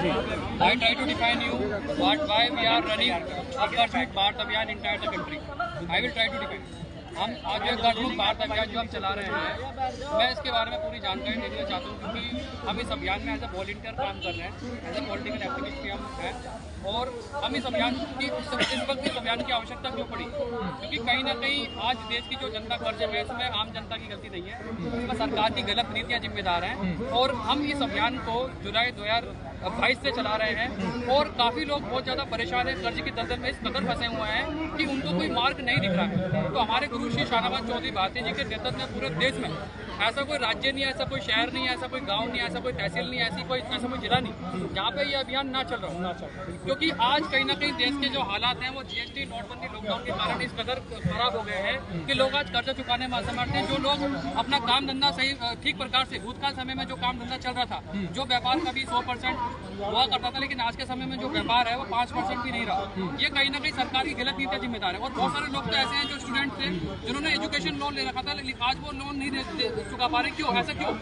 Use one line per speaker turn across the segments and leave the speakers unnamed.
I try to define you why we are running a Kashmir Bharat Abhiyan entire the country. I will try to define. हम आज कश्मीर भारत अभियान जो हम चला रहे हैं, मैं इसके बारे में पूरी जानकारी देना चाहता हूँ क्योंकि हम इस अभियान में एज ए वॉलंटियर काम कर रहे हैं, एज ए पॉलिटिकल एक्टिविस्ट भी हम हैं। और हम इस अभियान की इस वक्त इस अभियान की आवश्यकता क्यों पड़ी, क्योंकि कहीं ना कहीं आज देश की जो जनता कर्ज है इसमें आम जनता की गलती नहीं है, इसमें सरकार की गलत नीतियाँ जिम्मेदार हैं। और हम इस अभियान को जुलाई 2022 से चला रहे हैं और काफ़ी लोग बहुत ज़्यादा परेशान हैं, कर्ज की दलदल में इस कदर फंसे हुए हैं कि उनको कोई मार्ग नहीं दिख रहा है। तो हमारे गुरु श्री शाहनवाज चौधरी भारती जी के नेतृत्व में पूरे देश में ऐसा कोई राज्य नहीं है, ऐसा कोई शहर नहीं है, ऐसा कोई गांव नहीं है, ऐसा कोई तहसील नहीं है, ऐसा कोई जिला नहीं जहाँ पे ये अभियान ना चल रहा हो। क्योंकि आज कहीं ना कहीं देश के जो हालात हैं वो जीएसटी, नोटबंदी, लॉकडाउन के कारण इस कदर खराब हो गए हैं कि लोग आज कर्जा चुकाने में असमर्थ हैं। जो लोग अपना काम धंधा सही ठीक प्रकार से भूतकाल समय में जो काम धंधा चल रहा था, जो व्यापार का भी 100% हुआ करता था, लेकिन आज के समय में जो व्यापार है वो 5% भी नहीं रहा। ये कहीं ना कहीं सरकार की गलत नीतियाँ जिम्मेदार है। और बहुत सारे लोग तो ऐसे हैं जो स्टूडेंट थे जिन्होंने एजुकेशन लोन ले रखा था, लेकिन आज वो लोन नहीं चुका पा रहे। क्यों? ऐसा क्यों?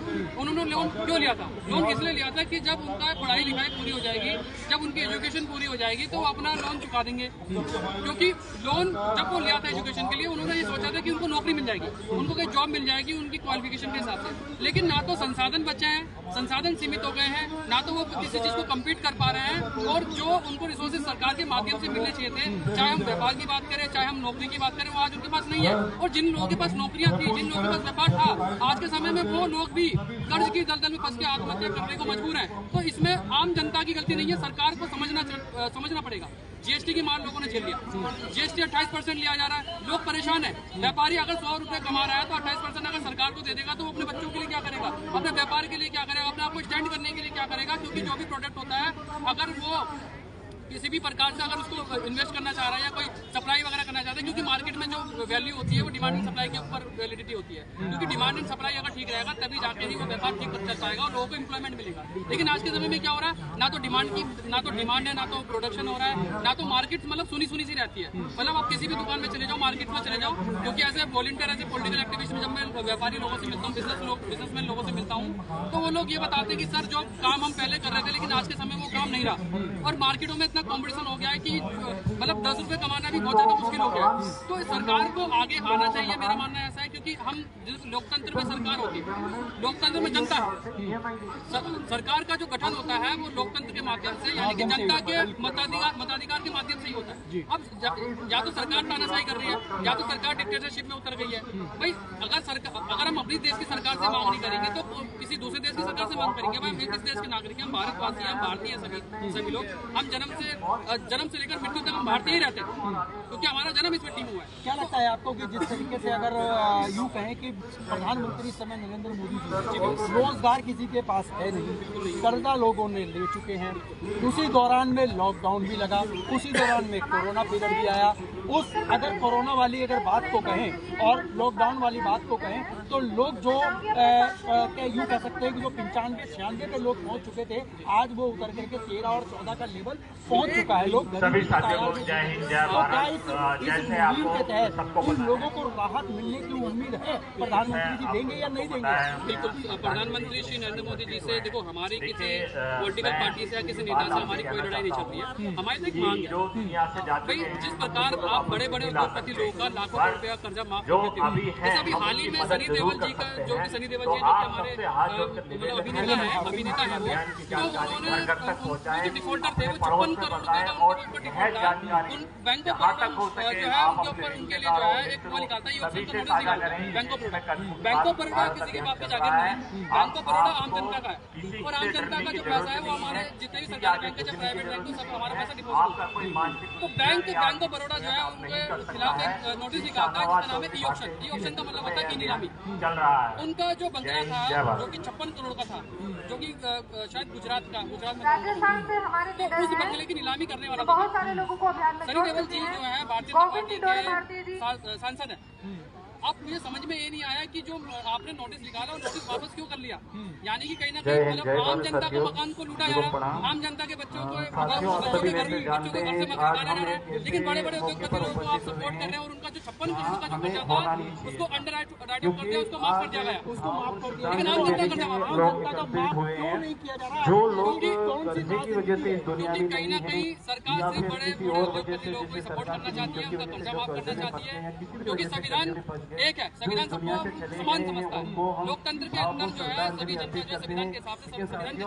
उन्होंने लोन क्यों लिया था? लोन इसलिए लिया था कि जब उनका पढ़ाई लिखाई पूरी हो जाएगी, जब उनकी एजुकेशन पूरी हो जाएगी तो वो अपना लोन चुका देंगे। क्योंकि लोन जब वो लिया था एजुकेशन के लिए, उन्होंने ये सोचा था कि उनको नौकरी मिल जाएगी, उनको कोई जॉब मिल जाएगी उनकी क्वालिफिकेशन के हिसाब से। लेकिन ना तो संसाधन बचे हैं, संसाधन सीमित हो गए हैं, ना तो वो किसी चीज़ को कम्पीट कर पा रहे हैं। और जो उनको रिसोर्सेज सरकार के माध्यम से मिलने चाहिए थे, चाहे हम व्यापार की बात करें, चाहे हम नौकरी की बात करें, वो आज उनके पास नहीं है। और जिन लोगों के पास नौकरियां थी, जिन लोगों के पास व्यापार था, आज के समय में वो लोग भी कर्ज की दलदल में फंस के आत्महत्या करने को मजबूर हैं। तो इसमें आम जनता की गलती नहीं है, सरकार को समझना पड़ेगा। जीएसटी की मार लोगों ने झेल लिया, जीएसटी 28% लिया जा रहा है, लोग परेशान है। व्यापारी अगर 100 रुपए कमा रहा है तो 28% अगर सरकार को दे देगा तो वो अपने बच्चों के लिए क्या करेगा, अपने व्यापार के लिए क्या करेगा, अपने आप को स्टैंड करने के लिए क्या करेगा। क्योंकि जो भी प्रोडक्ट होता है, अगर वो किसी भी प्रकार से अगर उसको इन्वेस्ट करना चाह रहा है या कोई सप्लाई वगैरह करना चाहता है, क्योंकि मार्केट में जो वैल्यू होती है वो डिमांड एंड सप्लाई के ऊपर वैलिडिटी होती है। क्योंकि डिमांड एंड सप्लाई अगर ठीक रहेगा तभी जाके ही वो व्यापार ठीक चल पाएगा और लोगों को एम्प्लॉयमेंट मिलेगा। लेकिन आज के समय में क्या हो रहा है, ना तो डिमांड है, ना तो प्रोडक्शन हो रहा है, ना तो मार्केट मतलब सुनी सी रहती है। मतलब आप किसी भी दुकान में चले जाओ, मार्केट में चले जाओ, क्योंकि as a volunteer, as a political activist में जब मैं व्यापारी लोगों से मिलता हूँ, बिजनेसमैन लोगों से मिलता हूँ, तो वो लोग ये बताते हैं कि सर जो काम हम पहले कर रहे थे लेकिन आज के समय में वो काम नहीं रहा। और मार्केटों में इतना कॉम्पिटिशन हो गया है कि मतलब 10 रुपए कमाना भी बहुत ज्यादा मुश्किल हो गया है। तो सरकार को आगे आना चाहिए, मेरा मानना ऐसा है। क्योंकि हम लोकतंत्र में सरकार होती है, लोकतंत्र में जनता है। सरकार का जो गठन होता है वो लोकतंत्र के माध्यम से, यानी कि जनता के मताधिकार के माध्यम से ही होता है। अब या तो सरकार तानाशाही कर रही है या तो सरकार डिक्टेटरशिप में उतर गई है। भाई अगर हम अपनी देश की सरकार से मांग नहीं करेंगे तो किसी दूसरे देश की सरकार से मांग करेंगे। भाई हम इस देश के नागरिक हैं, हम भारतवासी हैं, हम भारतीय हैं, सभी लोग। हम जन्म से लेकर मृत्यु तक हम भारतीय ही रहते हैं, क्योंकि हमारा जन्म इस मिट्टी में हुआ है।
क्या लगता है आपको कि जिस तरीके से अगर यूँ कहें कि प्रधानमंत्री इस समय नरेंद्र मोदी जी, रोजगार किसी के पास है नहीं, कर्जा लोगों ने ले चुके हैं, उसी दौरान में लॉकडाउन भी लगा, उसी दौरान में कोरोना पीरियड भी आया। अगर कोरोना वाली अगर बात को कहें और लॉकडाउन वाली बात को कहें तो लोग जो यूँ कह सकते हैं कि जो 95-96 पे लोग पहुँच चुके थे, आज वो उतर करके 13 और 14 का लेवल पहुँच चुका है। लोग
सभी साथियों को जय हिंद, जय भारत।
जैसे आपको के तहत उन लोगों को राहत मिलने की उम्मीद है, प्रधानमंत्री जी देंगे या नहीं देंगे?
बिल्कुल, प्रधानमंत्री श्री नरेंद्र मोदी जी से देखो, हमारी किसी पॉलिटिकल पार्टी से या किसी नेता से हमारी कोई लड़ाई नहीं चल रही है। हमारी एक मांग है भाई, जिस प्रकार आप बड़े उद्योगपति लोगों का लाखों रुपया कर्जा माफ कर देते हैं। जैसे अभी हाल ही में सनी देओल जी का, जो कि सनी देओल जी जो कि हमारे अभिनेता है वो, तो उन्होंने जो डिफॉल्टर थे वो 56 करोड़ रुपए का उनके ऊपर डिफॉल्ट था। उन बैंक ऑफ बड़ौदा जो है उनके ऊपर, उनके लिए जो है एक वो निकालता है, ऑप्शन का नोटिस निकालता है। बैंक ऑफ बड़ौदा किसी के बाप की जागीर नहीं है, बैंक ऑफ बड़ौदा आम जनता का है। और आम जनता का जो पैसा है वो हमारे जितने भी सरकारी बैंक है, चाहे प्राइवेट बैंक है, सब हमारा पैसा डिपॉजिट होता है। तो बैंक ऑफ बड़ौदा जो है उनके खिलाफ एक नोटिस निकालता है जिसका नाम है ई ऑप्शन। ई ऑप्शन का मतलब होता है ई नीलामी। उनका जो बंगला था जो कि 56 करोड़ का था, जो कि शायद गुजरात में, तो उस बंगले की नीलामी करने वाला था। सनी देओल जी जो है भारतीय जनता पार्टी के सांसद है, अब मुझे समझ में ये नहीं आया कि जो आपने नोटिस निकाला और नोटिस वापस क्यों कर लिया। यानी कि कहीं ना कहीं मतलब आम जनता के मकान को लूटा जा रहा है, आम जनता के बच्चों को बच्चों के घर से मकान निकाला जा रहा है। लेकिन बड़े बड़े उद्योगपति लोगों को आप सपोर्ट कर रहे हैं और उनका जो 56 करोड़ का जो कर्जा था उसको अंडर राइटिंग कर दिया, उसको माफ कर दिया गया,
उसको माफ कर दिया।
लेकिन आम जनता का
माफ क्यों नहीं किया जा रहा? जो लोग की वजह से इस दुनिया में
कहीं ना कहीं सरकार से बड़े उद्योगपति लोगों को सपोर्ट करना चाहती है, उनका कर्जा माफ करना चाहती है, क्योंकि संविधान एक है, संविधान सबको समान समझता है। लोकतंत्र के अंदर जो है सभी जनता जो संविधान के हिसाब से संविधान के,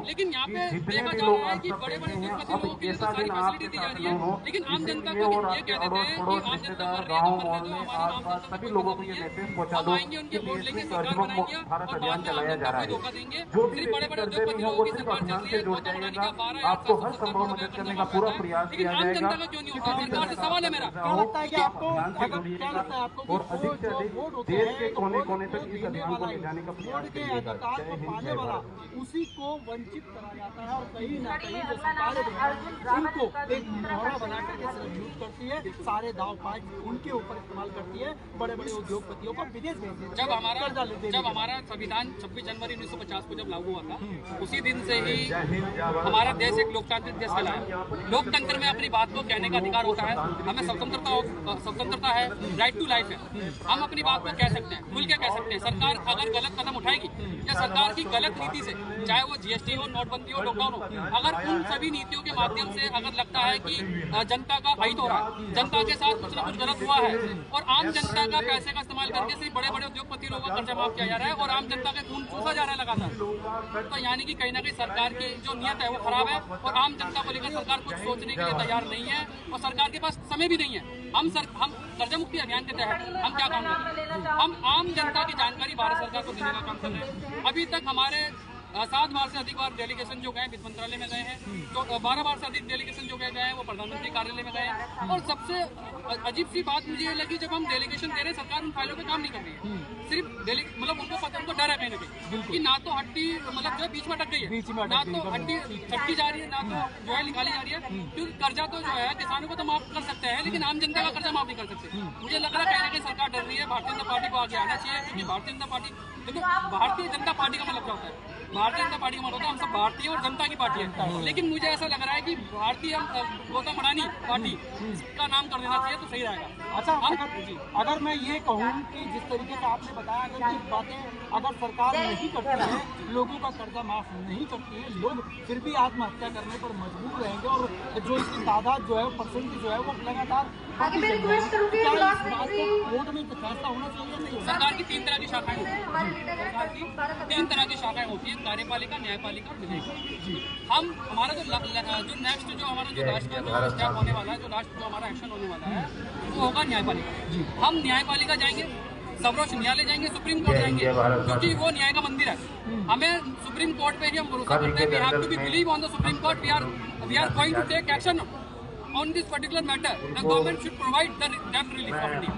लेकिन यहाँ पे देखा जा रहा है कि बड़े बड़े उद्योगपति लोगों के लिए तो सारी फैसिलिटी दी जा रही है, लेकिन आम जनता को ये कह देते हैं कि आम जनता मर रही है तो मरने दो, हमारी आम जनता सभी लोगों को ये मैसेज पहुंचा दो, हम आएंगे उनके वोट लेंगे, सरकार बनाएंगे और बाद में आम जनता को धोखा देंगे। सिर्फ बड़े बड़े उद्योगपति लोगों की सरकार चल रही है, धोखा बनाने का 12,770 करोड़ रुपए करने का पूरा प्रयास, लेकिन आम जनता का क्यों नहीं होता? सरकार से सवाल है मेरा।
क्या लगता है कि आपको क्या लगता है आपको वोट होते हैं कोने कोने तक इस अभियान को ले जाने का प्रयास के अधिकार को पाने वाला उसी को वंचित करा जाता है और कहीं ना कहीं जो सरकार उनको एक मोहरा बना करके यूज करती है, सारे दाव पांच उनके ऊपर इस्तेमाल करती है, बड़े बड़े उद्योगपतियों को विदेश भेज देती है।
जब हमारा संविधान 26 जनवरी 1950 को जब लागू हुआ था, उसी दिन से ही हमारा देश एक लोकतांत्रिक देश कहलाया। लोकतंत्र में अपनी बात को कहने का अधिकार होता है, हमें स्वतंत्रता है, राइट टू लाइफ है, हम अपनी बात को कह सकते हैं, खुल के कह सकते हैं। सरकार अगर गलत कदम उठाएगी या सरकार की गलत नीति से, चाहे वो जीएसटी हो, नोटबंदी हो, लॉकडाउन हो, अगर उन सभी नीतियों के माध्यम से अगर लगता है कि जनता का अहित हो रहा है, जनता के साथ कुछ ना कुछ गलत हुआ है और आम जनता का पैसे का इस्तेमाल करके सिर्फ बड़े बड़े उद्योगपति लोगों का कर्जा माफ किया जा रहा है और आम जनता के खून चूसा जा रहा है लगातार, तो यानी कि कहीं ना कहीं सरकार की जो नियत है वो खराब है और आम जनता को लेकर सरकार कुछ सोचने के लिए तैयार नहीं है और सरकार के पास समय भी नहीं है। हम कर्जा मुक्ति अभियान के तहत हम क्या काम कर रहे हैं? हम आम जनता की जानकारी भारत सरकार को देने का काम कर रहे हैं। अभी तक हमारे 7 बार से अधिक बार डेलीगेशन जो गए वित्त मंत्रालय में गए हैं, तो 12 बार से अधिक डेलीगेशन जो गए हैं वो प्रधानमंत्री कार्यालय में गए हैं। और सबसे अजीब सी बात मुझे ये लगी, जब हम डेलीगेशन दे रहे हैं सरकार उन फाइलों पे काम नहीं कर रही है, सिर्फ मतलब उनको पता, उनको डर है कहीं ना कहीं कि ना तो हड्डी मतलब जो बीच में अटक गई है, ना तो हड्डी छटकी जा रही है, ना तो जो है निकाली जा रही है, क्योंकि कर्जा तो जो है किसानों को तो माफ कर सकते हैं लेकिन आम जनता का कर्जा माफ नहीं कर सकते। मुझे लग रहा है कहीं ना कहीं सरकार डर रही है, भारतीय जनता पार्टी को आगे आना चाहिए, क्योंकि भारतीय जनता पार्टी, देखो भारतीय जनता पार्टी का मतलब क्या होता है? भारतीय जनता पार्टी का मतलब होता है हम सब भारतीय और जनता की पार्टी है, लेकिन मुझे ऐसा लग रहा है कि भारतीय गौतम अडानी पार्टी का नाम कर देना चाहिए तो सही रहेगा।
अच्छा, अगर मैं ये कहूँ कि जिस तरीके से आपने बताया, अगर ये बातें अगर सरकार नहीं करती है, लोगों का कर्जा माफ नहीं करती है, लोग फिर भी आत्महत्या करने पर मजबूर रहेंगे और जो इसकी तादाद जो है परसेंट जो है वो लगातार कोर्ट में फैसला होना चाहिए।
सरकार की 3 तरह की शाखाएं होती हैं, सरकार की 3 तरह की शाखाएं होती हैं, कार्यपालिका, न्यायपालिका और विधायिका। हम हमारा जो नेक्स्ट जो हमारा जो लास्ट का जो स्टेप होने वाला है, जो लास्ट जो हमारा एक्शन होने वाला है वो होगा न्यायपालिका। हम न्यायपालिका जाएंगे, सर्वोच्च न्यायालय जाएंगे, सुप्रीम कोर्ट जाएंगे, क्योंकि वो न्याय का मंदिर है। हमें सुप्रीम कोर्ट पे ही हम भरोसा करते हैं, we have to be believe on the supreme court, we are going to take action on this particular matter, the government should provide the डेब्ट रिलीफ ऑफ इंडिया।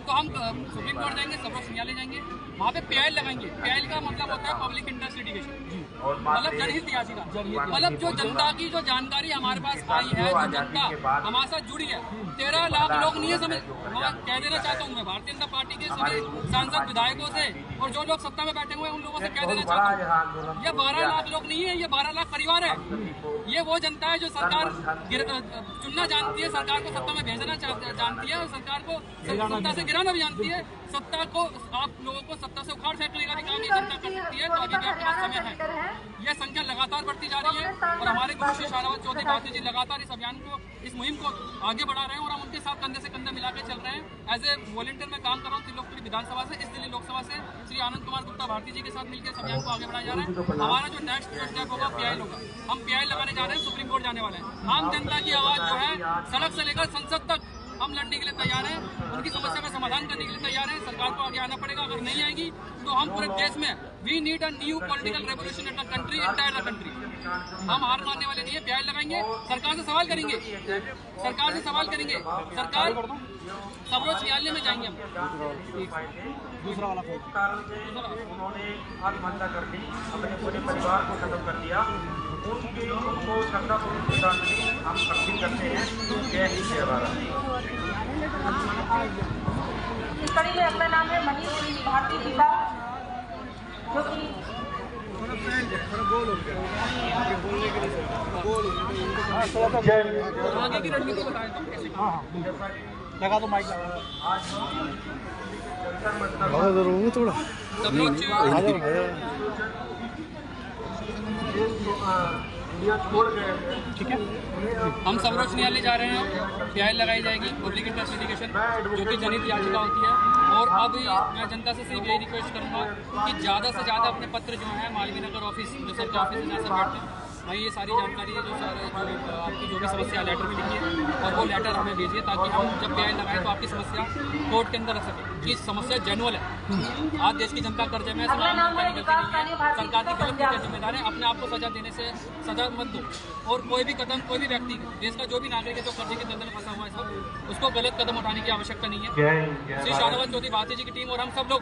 तो हम सुप्रीम कोर्ट जाएंगे, सर्वोच्च न्यायालय जाएंगे, वहाँ पे PIL लगाएंगे। PIL का मतलब होता है पब्लिक इंटरेस्ट लिटिगेशन, मतलब जनहित याचिका, मतलब जो जनता की जो जानकारी हमारे पास आई है, जो जनता हमारे साथ जुड़ी है, 13 लाख लोग नहीं है, समझ मैं कह देना चाहता हूँ, मैं भारतीय जनता पार्टी के सभी सांसद विधायकों से और जो लोग सत्ता में बैठे हुए हैं उन लोगों से कह देना चाहता हूँ, ये 12 लाख लोग नहीं है, ये 12 लाख परिवार है। ये वो जनता है जो सरकार चुनना जानती है, सरकार को सत्ता में भेजना जानती है और सरकार को सत्ता से गिराना भी जानती है। सत्ता को आप लोगों को सत्ता से उखाड़ फेंकने का भी काम ये जनता कर सकती है, तो अभी भी आपके पास समय है। यह संख्या लगातार बढ़ती जा रही है और हमारे गुरु श्री शारावत चौधरी भारती जी लगातार इस अभियान को, इस मुहिम को आगे बढ़ा रहे हैं और हम उनके साथ कंधे से कंधा मिलाकर चल रहे हैं। एज ए वॉलंटियर में काम कर रहा हूँ त्रिलोकपुरी विधानसभा से, इस दिल्ली लोकसभा से श्री आनंद कुमार गुप्ता भारती जी के साथ मिलकर इस अभियान को आगे बढ़ाया जा रहा है। हमारा जो नेक्स्ट स्टेप होगा PIL होगा, हम PIL लगाने जा रहे हैं, सुप्रीम कोर्ट जाने वाले हैं। आम जनता की आवाज जो है सड़क से लेकर संसद तक हम लड़ने के लिए तैयार हैं, उनकी समस्या का समाधान करने के लिए तैयार हैं। सरकार को आगे आना पड़ेगा, अगर नहीं आएगी तो हम पूरे देश में we need a new political revolution in the country, entire the country. हम हार मानने वाले नहीं है, PIL लगाएंगे, सरकार से सवाल करेंगे, सरकार से सवाल करेंगे, सरकार सर्वोच्च न्यायालय में जाएंगे हम।
दूसरा वाला
उन्होंने आत्महत्या कर ली, अपने पूरे परिवार को खत्म कर दिया, उनको श्रद्धापूर्वक श्रद्धांजलि हम अर्पित करते हैं। जय हिंद, जय भारत।
इस कड़ी में अपना नाम है मनीष भारती पिता, जो कि
आगे की रणनीति बताएं तो कैसे
लगा दो माइक।
सब लोग
ठीक है,
हम सर्वोच्च न्यायालय जा रहे हैं, PIL लगाई जाएगी, पब्लिक इंटरेस्ट लिटिगेशन, जो कि जनहित याचिका होती है। और अब मैं जनता से सिर्फ यही रिक्वेस्ट करूंगा कि ज़्यादा से ज़्यादा अपने पत्र जो है मालवीय नगर ऑफिस, जो सर का ऑफिस है जहाँ से बैठते हैं, वहीं ये सारी जानकारी है, जो आपकी जो भी समस्या लेटर में लिखी है, और वो लेटर हमें भेजिए, ताकि हम जब PIL लगाएं तो आपकी समस्या कोर्ट के अंदर रख सकें कि समस्या जेन्युइन है। आज देश की जनता कर्जे में, सरकार की गलती का जिम्मेदार है। अपने आप को सजा देने से सजा मत दो, और कोई भी कदम, कोई भी व्यक्ति, देश का जो भी नागरिक है जो कर्जे के दलदल में फंसा हुआ है सब, उसको गलत कदम उठाने की आवश्यकता नहीं है। श्री शाहनवाज चौधरी भारती जी की टीम और हम सब लोग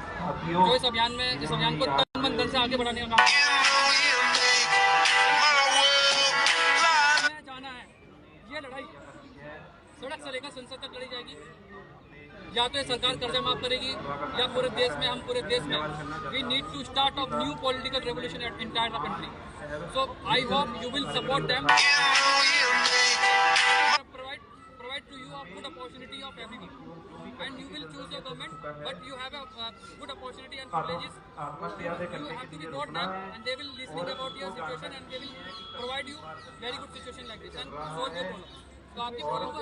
जो इस अभियान को तन मन धन से आगे बढ़ाने का काम जाना है। ये लड़ाई सड़क से लेकर संसद तक लड़ी जाएगी। या तो ये सरकार कर्जा माफ करेगी, या पूरे देश में, हम पूरे देश में, we need to start of new political revolution entire the country. So I hope you will support them, provide to you a good opportunity of everyone, and you will choose your government, but you have a good opportunity and privileges. You have to be vote them, and they will listening about your situation, and they will provide you very good situation like this and solve your problem. तो आपकी problem को,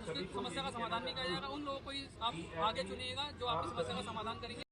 उसकी समस्या का समाधान नहीं किया जाएगा, उन लोगों को ही आप आगे चुनिएगा जो आपकी समस्या का समाधान करेंगे।